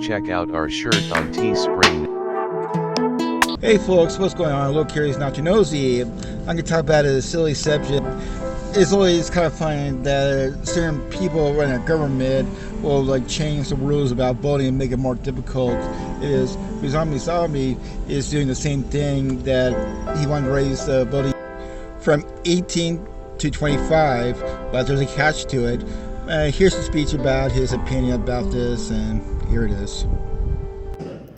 check out our shirt on Teespring. Hey folks, what's going on? A little curious, not too nosy. I'm going to talk about a silly subject. It's always kind of funny that certain people in a government will change the rules about voting and make it more difficult. It is Roivant Sciences is doing the same thing, that he wanted to raise the voting from 18 to 25, but there's a catch to it. Here's the speech about his opinion about this, and here it is.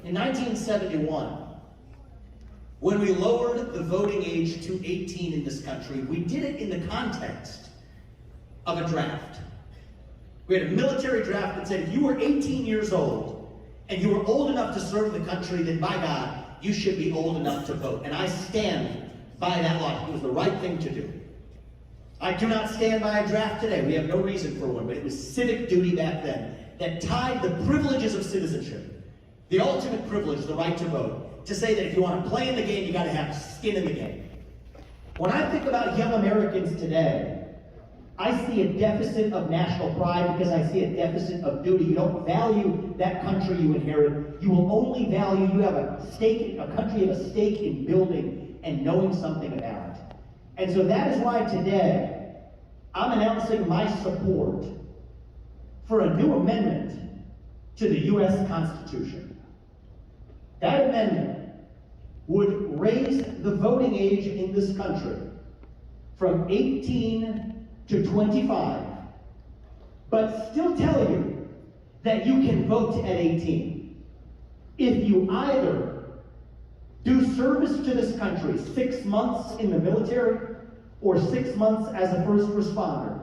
In 1971, when we lowered the voting age to 18 in this country, we did it in the context of a draft. We had a military draft that said if you were 18 years old and you were old enough to serve the country, then by God, you should be old enough to vote. And I stand by that logic. It was the right thing to do. I do not stand by a draft today. We have no reason for one, but it was civic duty back then that tied the privileges of citizenship, the ultimate privilege, the right to vote, to say that if you want to play in the game, you got to have skin in the game. When I think about young Americans today, I see a deficit of national pride because I see a deficit of duty. You don't value that country you inherit. You will only value, you have a country you have a stake in building and knowing something about it. And so that is why today, I'm announcing my support for a new amendment to the U.S. Constitution. That amendment would raise the voting age in this country from 18 to 25, but still tell you that you can vote at 18 if you either do service to this country 6 months in the military or 6 months as a first responder,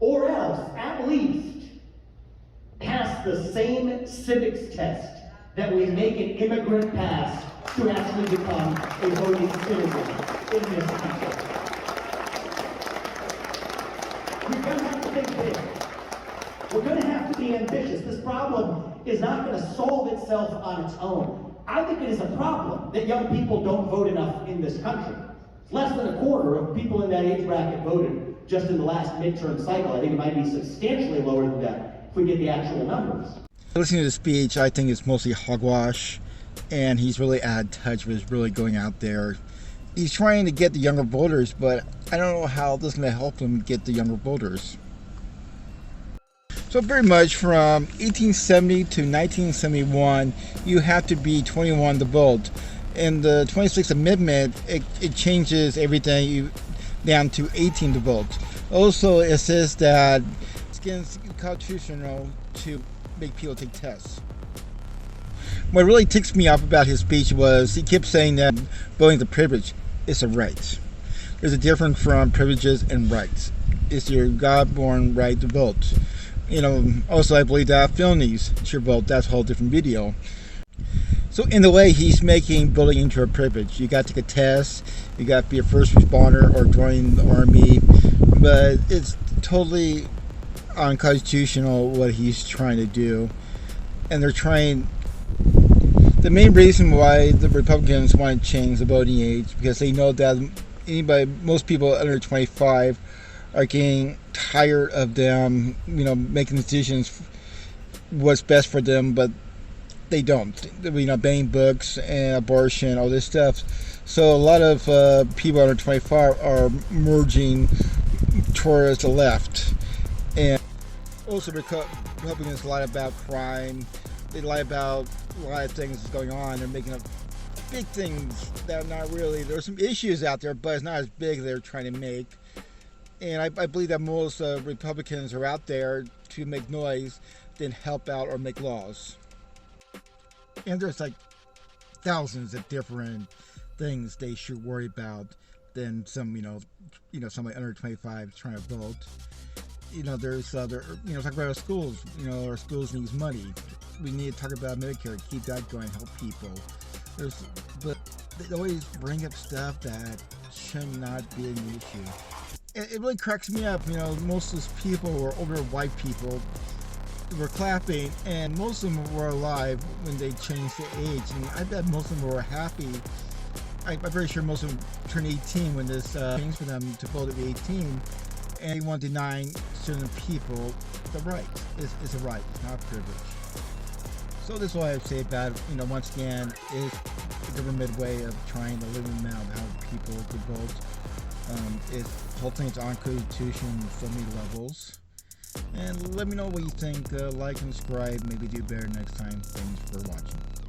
or else at least pass the same civics test that we make an immigrant pass to actually become a voting citizen in this country. We're going to have to think big. We're going to have to be ambitious. This problem is not going to solve itself on its own. I think it is a problem that young people don't vote enough in this country. Less than a quarter of people in that age bracket voted just in the last midterm cycle. I think it might be substantially lower than that if we get the actual numbers. Listening to the speech, I think it's mostly hogwash, and he's really out of touch with really going out there. He's trying to get the younger voters, but I don't know how this is going to help him get the younger voters. So very much from 1870 to 1971, you have to be 21 to vote. In the 26th Amendment, it changes everything down to 18 to vote. Also, it says that it's constitutional to make people take tests. What really ticks me off about his speech was he kept saying that voting is a privilege. It's a right. There's a difference from privileges and rights. It's your God-born right to vote. Also I believe that felonies should vote. That's a whole different video. So in a way, he's making voting into a privilege. You got to take a test, you got to be a first responder or join the army, but it's totally unconstitutional what he's trying to do. And the main reason why the Republicans want to change the voting age, because they know that most people under 25 are getting tired of them, making decisions what's best for them, but they don't. Banning books and abortion, all this stuff. So a lot of people under 25 are merging towards the left. And also Republicans lie about crime. They lie about a lot of things that's going on. They're making up big things that are not really. There's some issues out there, but it's not as big as they're trying to make. And I believe that most Republicans are out there to make noise than help out or make laws. And there's thousands of different things they should worry about than somebody under 25 trying to vote. There's talk about our schools. Our schools needs money. We need to talk about Medicare, keep that going, help people. But they always bring up stuff that should not be an issue. It really cracks me up. Most of those people were older white people were clapping, and most of them were alive when they changed the age, and I bet most of them were happy. I'm very sure most of them turned 18 when this changed for them to vote at 18, and they want to deny certain people the right. It's a right, not a privilege. So this is what I have to say about it. Once again, is the government way of trying to limit out how people could vote. Hopefully it's on constitution on so many levels. And let me know what you think. Like and subscribe. Maybe do better next time. Thanks for watching.